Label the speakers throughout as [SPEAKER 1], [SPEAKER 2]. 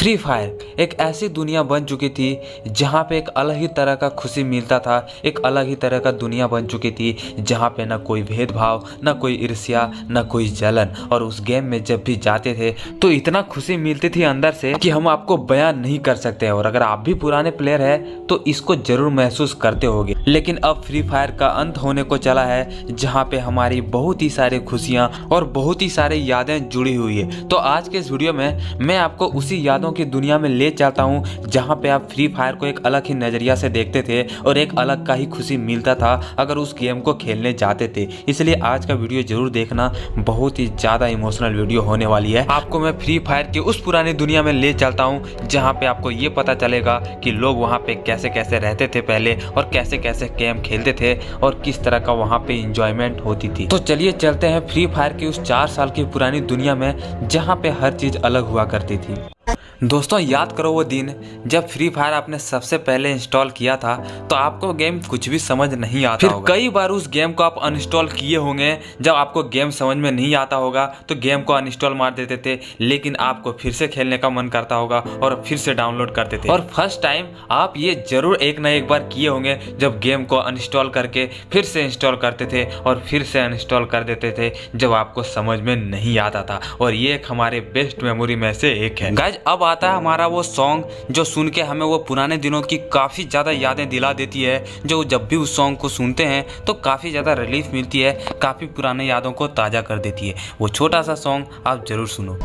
[SPEAKER 1] Free fire एक ऐसी दुनिया बन चुकी थी जहाँ पे एक अलग ही तरह का खुशी मिलता था। एक अलग ही तरह का दुनिया बन चुकी थी जहाँ पे ना कोई भेदभाव, ना कोई ईर्ष्या, ना कोई जलन। और उस गेम में जब भी जाते थे तो इतना खुशी मिलती थी अंदर से कि हम आपको बयान नहीं कर सकते। और अगर आप भी पुराने प्लेयर हैं तो इसको जरूर महसूस करते होंगे। लेकिन अब फ्री फायर का अंत होने को चला है जहाँ पे हमारी बहुत ही सारी खुशियाँ और बहुत ही सारी यादें जुड़ी हुई है। तो आज के इस वीडियो में मैं आपको उसी यादों की दुनिया में ले जाता हूँ जहाँ पे आप फ्री फायर को एक अलग ही नजरिया से देखते थे और एक अलग का ही खुशी मिलता था अगर उस गेम को खेलने जाते थे। इसलिए आज का वीडियो जरूर देखना, बहुत ही ज्यादा इमोशनल वीडियो होने वाली है। आपको मैं फ्री फायर की उस पुरानी दुनिया में ले चलता हूँ जहाँ पे आपको ये पता चलेगा कि लोग वहाँ पे कैसे कैसे रहते थे पहले और कैसे कैसे गेम खेलते थे और किस तरह का वहाँ पे इंजॉयमेंट होती थी। तो चलिए चलते हैं फ्री फायर की उस 4 साल की पुरानी दुनिया में जहाँ पे हर चीज अलग हुआ करती थी। दोस्तों याद करो वो दिन जब फ्री फायर आपने सबसे पहले इंस्टॉल किया था तो आपको गेम कुछ भी समझ नहीं आता होगा। कई बार उस गेम को आप अनइंस्टॉल किए होंगे। जब आपको गेम समझ में नहीं आता होगा तो गेम को अनइंस्टॉल मार देते थे, लेकिन आपको फिर से खेलने का मन करता होगा और फिर से डाउनलोड करते थे। और फर्स्ट टाइम आप ये जरूर एक ना एक बार किए होंगे जब गेम को अनइंस्टॉल करके फिर से इंस्टॉल करते थे और फिर से अनइंस्टॉल कर देते थे जब आपको समझ में नहीं आता था। और ये एक हमारे बेस्ट मेमोरी में से एक है। गाइस अब आता है हमारा वो सॉन्ग जो सुन के हमें वो पुराने दिनों की काफ़ी ज़्यादा यादें दिला देती है। जो जब भी उस सॉन्ग को सुनते हैं तो काफ़ी ज़्यादा रिलीफ मिलती है, काफ़ी पुराने यादों को ताज़ा कर देती है। वो छोटा सा सॉन्ग आप ज़रूर सुनो।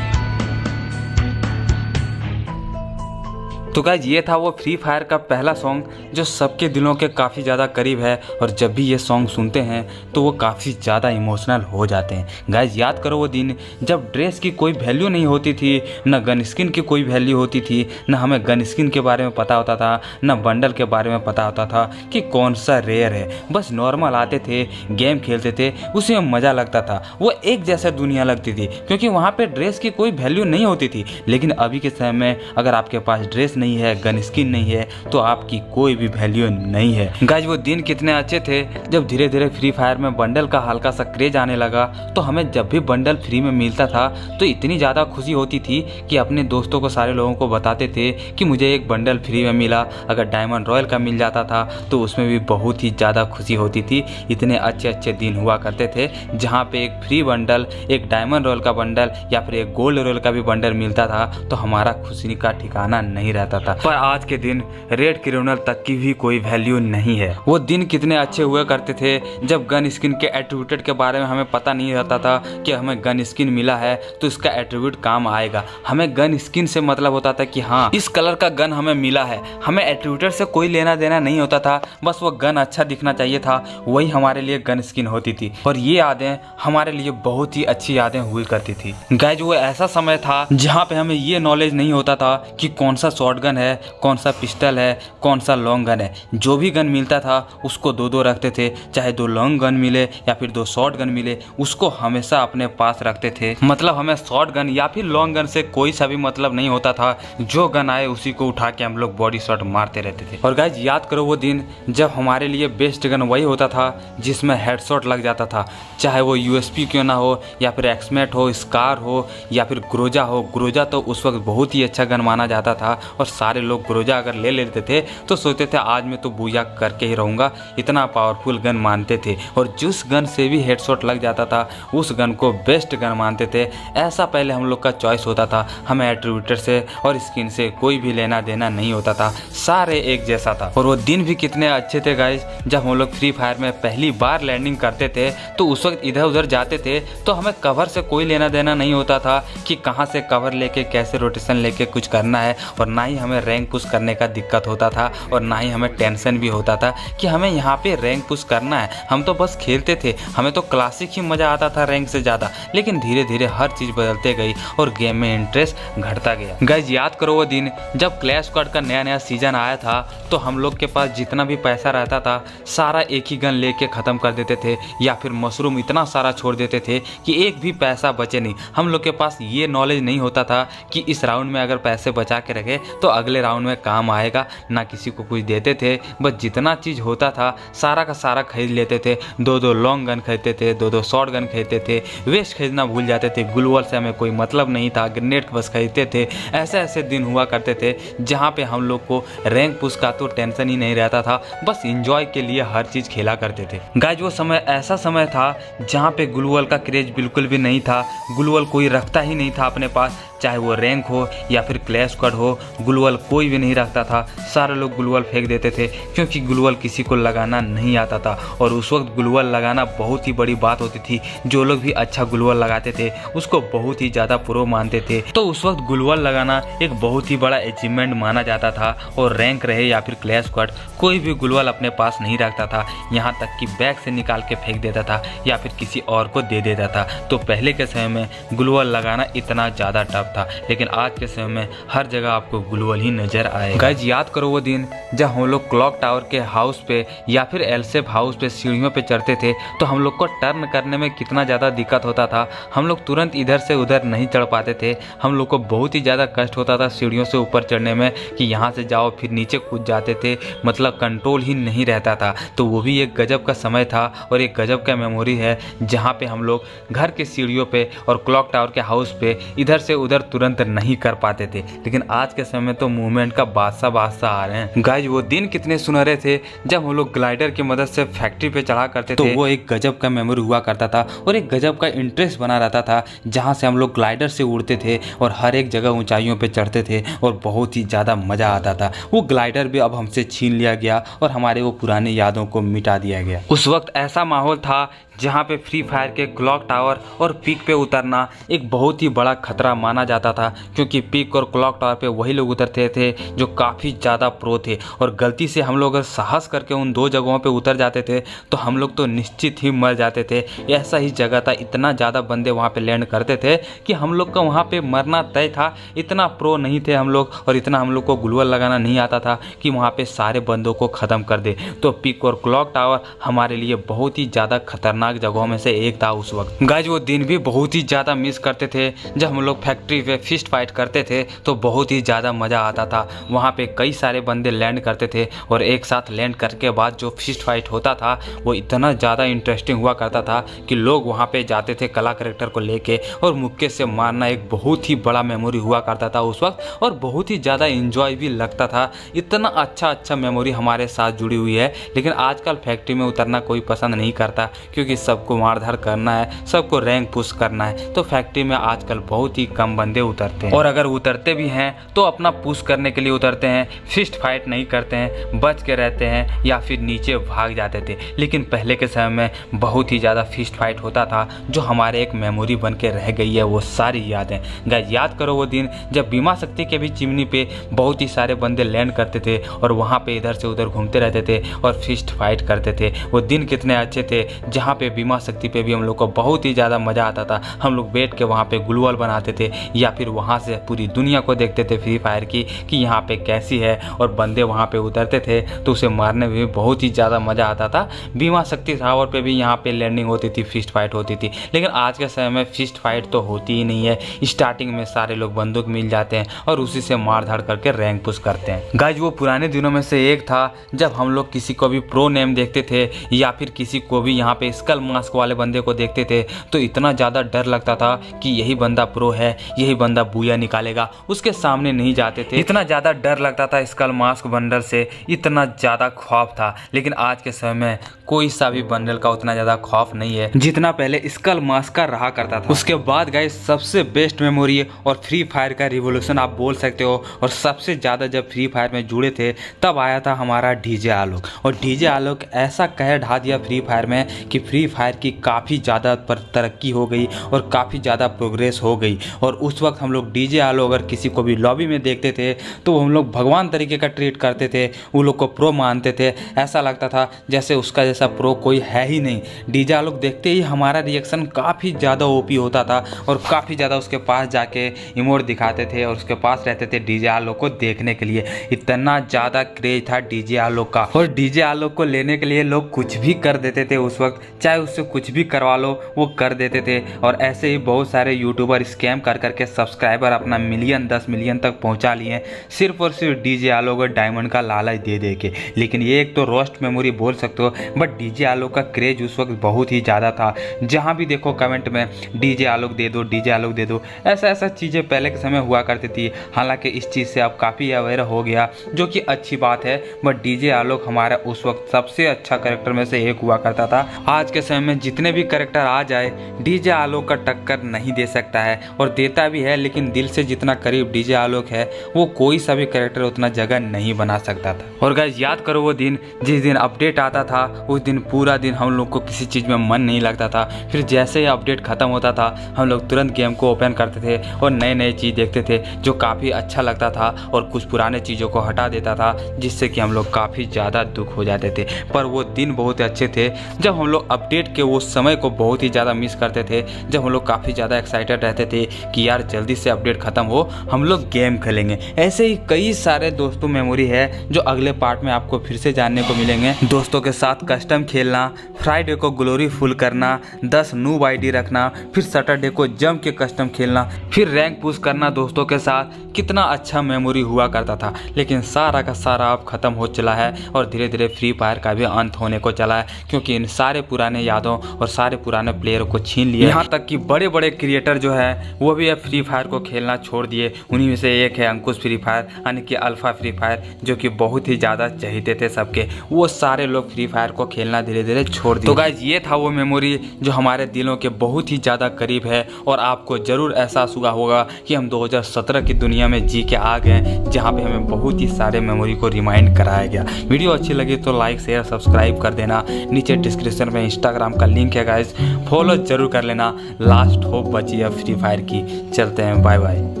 [SPEAKER 1] तो गाइज ये था वो फ्री फायर का पहला सॉन्ग जो सबके दिलों के काफ़ी ज़्यादा करीब है। और जब भी ये सॉन्ग सुनते हैं तो वो काफ़ी ज़्यादा इमोशनल हो जाते हैं। गाइज याद करो वो दिन जब ड्रेस की कोई वैल्यू नहीं होती थी, ना गन स्किन की कोई वैल्यू होती थी, ना हमें गन स्किन के बारे में पता होता था, ना बंडल के बारे में पता होता था कि कौन सा रेयर है। बस नॉर्मल आते थे, गेम खेलते थे, उसी में मज़ा लगता था। वो एक जैसा दुनिया लगती थी क्योंकि वहाँ पर ड्रेस की कोई वैल्यू नहीं होती थी। लेकिन अभी के समय में अगर आपके पास ड्रेस नहीं है, गन स्किन नहीं है, तो आपकी कोई भी वैल्यू नहीं है। गाइस वो दिन कितने अच्छे थे जब धीरे धीरे फ्री फायर में बंडल का हल्का सा क्रेज आने लगा। तो हमें जब भी बंडल फ्री में मिलता था तो इतनी ज़्यादा खुशी होती थी कि अपने दोस्तों को, सारे लोगों को बताते थे कि मुझे एक बंडल फ्री में मिला। अगर डायमंड रॉयल का मिल जाता था तो उसमें भी बहुत ही ज़्यादा खुशी होती थी। इतने अच्छे अच्छे दिन हुआ करते थे जहाँ पे एक फ्री बंडल, एक डायमंड रॉयल का बंडल या फिर एक गोल्ड रॉयल का भी बंडल मिलता था तो हमारा खुशी का ठिकाना नहीं रहता था। पर आज के दिन रेड क्रिमिनल तक की भी कोई वैल्यू नहीं है। वो दिन कितने अच्छे हुआ करते थे जब गन स्किन के एट्रीब्यूट के बारे में हमें पता नहीं रहता था कि हमें गन स्किन मिला है तो इसका एट्रीब्यूट काम आएगा। हमें गन स्किन से मतलब होता था कि हाँ इस कलर का गन हमें मिला है। हमें एट्रीब्यूट से कोई लेना देना नहीं होता था, बस वो गन अच्छा दिखना चाहिए था, वही हमारे लिए गन स्किन होती थी। और ये यादें हमारे लिए बहुत ही अच्छी यादें हुई करती थी। गाइस वो ऐसा समय था जहाँ पे हमें ये नॉलेज नहीं होता था कि कौन सा शॉर्ट गन है, कौन सा पिस्टल है, कौन सा लॉन्ग गन है। जो भी गन मिलता था उसको दो दो रखते थे, चाहे 2 लॉन्ग गन मिले या फिर 2 शॉर्ट गन मिले, उसको हमेशा अपने पास रखते थे। मतलब हमें शॉर्ट गन या फिर लॉन्ग गन से कोई सा भी मतलब नहीं होता था, जो गन आए उसी को उठा के हम लोग बॉडी शॉट मारते रहते थे। और गाइस याद करो वो दिन जब हमारे लिए बेस्ट गन वही होता था जिसमें हेडशॉट लग जाता था, चाहे वो यूएसपी क्यों ना हो या फिर एक्समेट हो, स्कार हो या फिर ग्रोजा हो। ग्रोजा तो उस वक्त बहुत ही अच्छा गन माना जाता था और सारे लोग ग्रोजा अगर ले लेते थे तो सोचते थे आज मैं तो बूया करके ही रहूँगा, इतना पावरफुल गन मानते थे। और जिस गन से भी हेडशॉट लग जाता था उस गन को बेस्ट गन मानते थे। ऐसा पहले हम लोग का चॉइस होता था, हमें एट्रीब्यूटर से और स्किन से कोई भी लेना देना नहीं होता था, सारे एक जैसा था। और वो दिन भी कितने अच्छे थे गाइस जब हम लोग फ्री फायर में पहली बार लैंडिंग करते थे तो उस वक्त इधर उधर जाते थे तो हमें कवर से कोई लेना देना नहीं होता था कि कहाँ से कवर लेके कैसे रोटेशन लेके कुछ करना है। और ना ही हमें रैंक पुश करने का दिक्कत होता था और ना ही हमें टेंशन भी होता था कि हमें यहाँ पे रैंक पुश करना है। हम तो बस खेलते थे, हमें तो क्लासिक ही मज़ा आता था रैंक से ज़्यादा। लेकिन धीरे धीरे हर चीज़ बदलते गई और गेम में इंटरेस्ट घटता गया। गाइस याद करो वो दिन जब क्लैश स्क्वाड का नया नया सीजन आया था, तो हम लोग के पास जितना भी पैसा रहता था सारा एक ही गन लेके ख़त्म कर देते थे, या फिर मशरूम इतना सारा छोड़ देते थे कि एक भी पैसा बचे नहीं। हम लोग के पास ये नॉलेज नहीं होता था कि इस राउंड में अगर पैसे बचा के रखे तो अगले राउंड में काम आएगा। ना किसी को कुछ देते थे, बस जितना चीज़ होता था सारा का सारा खरीद लेते थे। दो दो लॉन्ग गन खरीदते थे, दो दो शॉर्ट गन खरीदते थे, वेस्ट खरीदना भूल जाते थे। ग्लूवल से हमें कोई मतलब नहीं था, ग्रेनेड बस खरीदते थे। ऐसे ऐसे दिन हुआ करते थे जहाँ पे हम लोग को रैंक पुश का तो टेंशन ही नहीं रहता था, बस इंजॉय के लिए हर चीज़ खेला करते थे। गाइस वो समय ऐसा समय था जहाँ पे ग्लूवल का क्रेज बिल्कुल भी नहीं था। ग्लूवल कोई रखता ही नहीं था अपने पास, चाहे वो रैंक हो या फिर क्लैश स्क्वाड हो, ग्लूवल कोई भी नहीं रखता था। सारे लोग ग्लूवल फेंक देते थे क्योंकि ग्लूवल किसी को लगाना नहीं आता था। और उस वक्त ग्लूवल लगाना बहुत ही बड़ी बात होती थी। जो लोग भी अच्छा ग्लूवल लगाते थे उसको बहुत ही ज़्यादा प्रो मानते थे। तो उस वक्त ग्लूवल लगाना एक बहुत ही बड़ा अचीवमेंट माना जाता था। और रैंक रहे या फिर क्लैश स्क्वाड, कोई भी ग्लूवल अपने पास नहीं रखता था। यहाँ तक कि बैग से निकाल के फेंक देता था या फिर किसी और को दे देता था। तो पहले के समय में ग्लूवल लगाना इतना ज़्यादा टफ था, लेकिन आज के समय में हर जगह आपको ग्लूवल ही नजर आएगा। गाइस याद करो वो दिन जब हम लोग क्लॉक टावर के हाउस पे या फिर एल शेप हाउस पे सीढ़ियों पे चढ़ते थे, तो हम लोग को टर्न करने में कितना ज़्यादा दिक्कत होता था। हम लोग तुरंत इधर से उधर नहीं चढ़ पाते थे। हम लोग को बहुत ही ज़्यादा कष्ट होता था सीढ़ियों से ऊपर चढ़ने में, कि यहाँ से जाओ फिर नीचे कूद जाते थे, मतलब कंट्रोल ही नहीं रहता था। तो वो भी एक गजब का समय था और एक गजब का मेमोरी है, जहाँ पे हम लोग घर के सीढ़ियों पे और क्लॉक टावर के हाउस पे इधर से उधर तुरंत नहीं कर पाते थे। लेकिन आज के समय में तो मूवमेंट का बादशाह आ रहे हैं। गाइस वो दिन कितने सुनहरे थे जब हम लोग ग्लाइडर की मदद से फैक्ट्री पे चढ़ा करते थे। तो वो एक गजब का मेमोरी हुआ करता था और एक गजब का इंटरेस्ट बना रहता था, जहाँ से हम लोग ग्लाइडर से उड़ते थे और हर एक जगह ऊंचाइयों पे चढ़ते थे और बहुत ही ज़्यादा मज़ा आता था। वो ग्लाइडर भी अब हमसे छीन लिया गया और हमारे वो पुरानी यादों को मिटा दिया गया। उस वक्त ऐसा माहौल था जहाँ पे फ्री फायर के क्लॉक टावर और पीक पे उतरना एक बहुत ही बड़ा खतरा माना जाता था, क्योंकि पीक और क्लॉक टावर पे वही लोग उतरते थे जो काफ़ी ज़्यादा प्रो थे। और गलती से हम लोग अगर साहस करके उन दो जगहों पे उतर जाते थे तो हम लोग तो निश्चित ही मर जाते थे। ऐसा ही जगह था, इतना ज़्यादा बंदे वहाँ पे लैंड करते थे कि हम लोग का वहाँ पे मरना तय था। इतना प्रो नहीं थे हम लोग और इतना हम लोग को ग्लूवल लगाना नहीं आता था कि वहाँ पे सारे बंदों को ख़त्म कर दे। तो पीक और क्लॉक टावर हमारे लिए बहुत ही ज़्यादा खतरनाक जगहों में से एक था उस वक्त। गाइस वो दिन भी बहुत ही ज़्यादा मिस करते थे जब हम लोग फैक्ट्री पे फिस्ट फाइट करते थे, तो बहुत ही ज़्यादा मज़ा आता था। वहाँ पे कई सारे बंदे लैंड करते थे और एक साथ लैंड करके बाद जो फिस्ट फाइट होता था वो इतना ज़्यादा इंटरेस्टिंग हुआ करता था कि लोग वहाँ पे जाते थे कला कैरेक्टर को लेके और मुक्के से मारना एक बहुत ही बड़ा मेमोरी हुआ करता था उस वक्त, और बहुत ही ज़्यादा इंजॉय भी लगता था। इतना अच्छा मेमोरी हमारे साथ जुड़ी हुई है। लेकिन आजकल फैक्ट्री में उतरना कोई पसंद नहीं करता, क्योंकि सबको मारधार करना है, सबको रैंक पुश करना है। तो फैक्ट्री में आजकल बहुत ही कम बंदे उतरते हैं, और अगर उतरते भी हैं तो अपना पुश करने के लिए उतरते हैं, फिस्ट फाइट नहीं करते हैं, बच के रहते हैं या फिर नीचे भाग जाते थे। लेकिन पहले के समय में बहुत ही ज़्यादा फिस्ट फाइट होता था, जो हमारे एक मेमोरी बन के रह गई है वो सारी यादें। गाइस याद करो वो दिन जब बीमा शक्ति के भी चिमनी पे बहुत ही सारे बंदे लैंड करते थे और वहाँ पे इधर से उधर घूमते रहते थे और फिस्ट फाइट करते थे। वो दिन कितने अच्छे थे, जहाँ पे बीमा शक्ति पे भी हम लोग को बहुत ही ज़्यादा मज़ा आता था। हम लोग बैठ के वहाँ पे ग्लूवल बनाते थे या फिर वहाँ से पूरी दुनिया को देखते थे फ्री फायर की कि यहाँ पे कैसी है, और बंदे वहाँ पे उतरते थे तो उसे मारने में भी बहुत ही ज़्यादा मज़ा आता था। बीमा शक्ति टावर पे भी यहाँ पे लैंडिंग होती थी, फिस्ट फाइट होती थी। लेकिन आज के समय में फिस्ट फाइट तो होती ही नहीं है। स्टार्टिंग में सारे लोग बंदूक मिल जाते हैं और उसी से मार धाड़ करके रैंक पुश करते हैं। गाइस वो पुराने दिनों में से एक था जब हम लोग किसी को भी प्रो नेम देखते थे या फिर किसी को भी यहाँ पे स्कल मास्क वाले बंदे को देखते थे तो इतना ज़्यादा डर लगता था कि यही बंदा प्रो है, यही बंदा बूया निकालेगा, उसके सामने नहीं जाते थे। इतना ज़्यादा डर लगता था स्कल मास्क बंडल से, इतना ज़्यादा खौफ था। लेकिन आज के समय में कोई सा भी बंडल का उतना ज़्यादा खौफ नहीं है जितना पहले स्कल मास्क का रहा करता था। उसके बाद गाइस सबसे बेस्ट मेमोरी और फ्री फायर का रिवोल्यूशन आप बोल सकते हो, और सबसे ज़्यादा जब फ्री फायर में जुड़े थे तब आया था हमारा डीजे आलोक। और डीजे आलोक ऐसा कहर ढा दिया फ्री फायर में कि फ्री फ्री फायर की काफ़ी ज़्यादा तरक्की हो गई और काफ़ी ज़्यादा प्रोग्रेस हो गई। और उस वक्त हम लोग डीजे आलो अगर किसी को भी लॉबी में देखते थे तो हम लोग भगवान तरीके का ट्रीट करते थे, वो लोग को प्रो मानते थे। ऐसा लगता था जैसे उसका जैसा प्रो कोई है ही नहीं। डीजे आलो देखते ही हमारा रिएक्शन काफ़ी ज़्यादा ओपी होता था और काफ़ी ज़्यादा उसके पास जाके इमोट दिखाते थे और उसके पास रहते थे डीजे आलो को देखने के लिए। इतना ज़्यादा क्रेज था डीजे आलो का, और डीजे आलो को लेने के लिए लोग कुछ भी कर देते थे उस वक्त, चाहे उससे कुछ भी करवा लो वो कर देते थे। और ऐसे ही बहुत सारे यूट्यूबर स्कैम कर करके सब्सक्राइबर अपना मिलियन 10 मिलियन तक पहुंचा लिए सिर्फ और सिर्फ डीजे आलो को डायमंड का लालच दे दे के। लेकिन ये एक तो रोस्ट मेमोरी बोल सकते हो, बट डीजे आलो का क्रेज उस वक्त बहुत ही ज़्यादा था। जहाँ भी देखो कमेंट में डीजे आलोक दे दो, डीजे आलोक दे दो, ऐसा चीज़ें पहले के समय हुआ करती थी। हालांकि इस चीज़ से अब काफ़ी अवेयर हो गया, जो कि अच्छी बात है। बट डीजे आलोक हमारा उस वक्त सबसे अच्छा कैरेक्टर में से एक हुआ करता था। आज के समय में जितने भी कैरेक्टर आ जाए डीजे आलोक का टक्कर नहीं दे सकता है, और देता भी है, लेकिन दिल से जितना करीब डीजे आलोक है वो कोई सा भी कैरेक्टर उतना जगह नहीं बना सकता था। और गाइस याद करो वो दिन जिस दिन अपडेट आता था, उस दिन पूरा दिन हम लोग को किसी चीज़ में मन नहीं लगता था। फिर जैसे ही अपडेट खत्म होता था हम लोग तुरंत गेम को ओपन करते थे और नए नए चीज़ देखते थे, जो काफ़ी अच्छा लगता था और कुछ पुराने चीज़ों को हटा देता था, जिससे कि हम लोग काफ़ी ज़्यादा दुख हो जाते थे। पर वो दिन बहुत अच्छे थे जब हम लोग अपडेट के वो समय को बहुत ही ज़्यादा मिस करते थे, जब हम लोग काफ़ी ज़्यादा एक्साइटेड रहते थे कि यार जल्दी से अपडेट ख़त्म हो, हम लोग गेम खेलेंगे। ऐसे ही कई सारे दोस्तों मेमोरी है जो अगले पार्ट में आपको फिर से जानने को मिलेंगे। दोस्तों के साथ कस्टम खेलना, फ्राइडे को ग्लोरी फुल करना, 10 नूब आईडी रखना, फिर सैटरडे को जम के कस्टम खेलना, फिर रैंक पुश करना दोस्तों के साथ, कितना अच्छा मेमोरी हुआ करता था। लेकिन सारा का सारा अब ख़त्म हो चला है और धीरे धीरे फ्री फायर का भी अंत होने को चला है, क्योंकि इन सारे पुराने यादों और सारे पुराने प्लेयरों को छीन लिया। यहाँ तक कि बड़े बड़े क्रिएटर जो है वो भी अब फ्री फायर को खेलना छोड़ दिए। उन्हीं में से एक है अंकुश फ्री फायर, यानी कि अल्फा फ्री फायर, जो कि बहुत ही ज़्यादा चाहते थे सबके। वो सारे लोग फ्री फायर को खेलना धीरे धीरे छोड़ दिए। तो गाइज ये था वो मेमोरी जो हमारे दिलों के बहुत ही ज़्यादा करीब है, और आपको ज़रूर एहसास हुआ होगा कि हम 2017 की दुनिया में जी के आ गए, जहाँ पे हमें बहुत ही सारे मेमोरी को रिमाइंड कराया गया। वीडियो अच्छी लगी तो लाइक शेयर सब्सक्राइब कर देना। नीचे डिस्क्रिप्शन में इंस्टाग्राम का लिंक है गाइज, फॉलो जरूर कर लेना। लास्ट होप बची है फ्री फायर की। चलते हैं, बाय बाय।